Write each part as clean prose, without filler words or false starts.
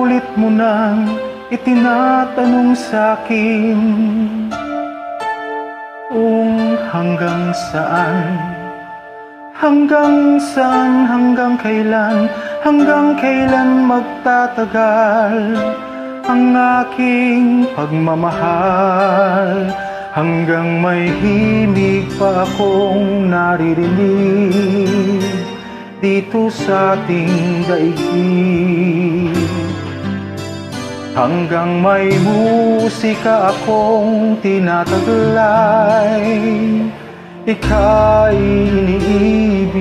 Paulit-ulit mo nang itinatanong sa'kin kung hanggang saan, hanggang kailan magtatagal ang aking pagmamahal, hanggang may himig pa akong naririnig dito sa ating daigdig, hanggang may musika akong tinataglay, ika'y iniibig.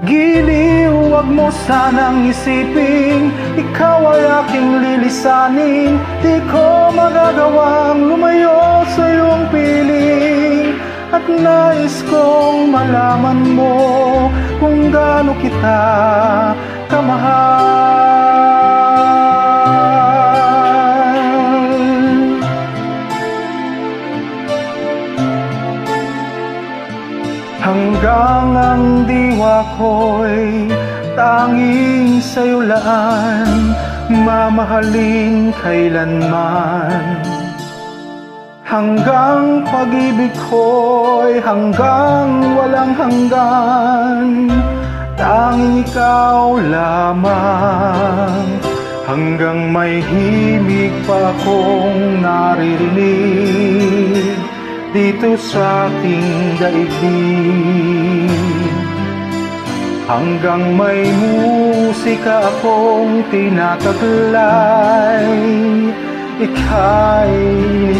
Giliw, wag mo sanang isipin, ikaw ay aking lilisanin. Di ko magagawang lumayo sa iyong piling, at nais kong malaman mo kung gaano kita kamahal. Hanggang ang diwa ko'y tanging sa'yo lang, mamahalin kailanman. Hanggang pag-ibig ko'y hanggang walang hanggan, tanging ikaw lamang. Hanggang may himig pa akong naririnig dito sa ating daigdig, hanggang may musika akong tinataglay, ika'y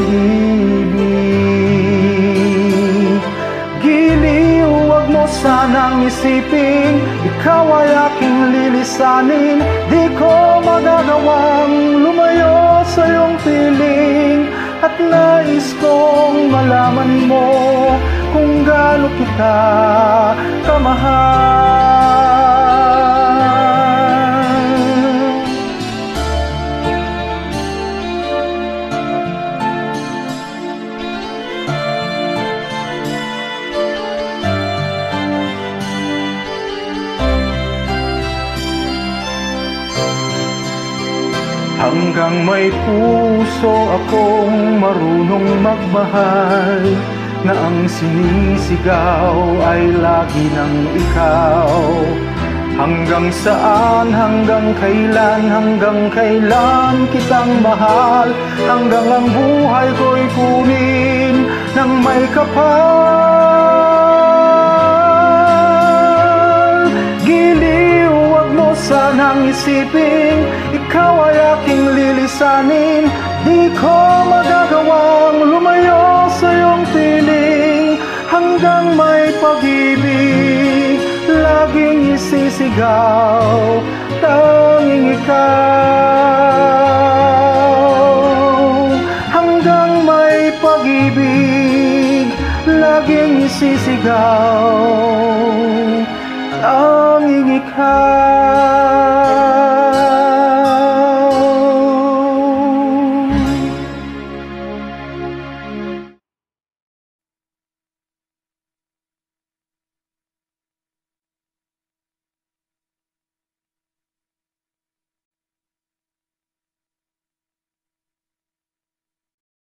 iniibig. Giliw, wag mo sanang isipin, ikaw ay aking lilisanin. Di ko magagawang lumayo sa iyong piling, at nais kong malaman mo kung gaano kita kamahal. Hanggang may puso akong marunong magmahal, na ang sinisigaw ay lagi ng ikaw. Hanggang saan, hanggang kailan kitang mahal, hanggang ang buhay ko'y kunin ng may kapal. Giliw, wag mo sanang isipin, ikaw ay aking lilisanin. Di ko magagawang lumayo sa iyong piling, hanggang may pag-ibig laging isisigaw, tanging ikaw. Hanggang may pag-ibig laging isisigaw, tanging ikaw.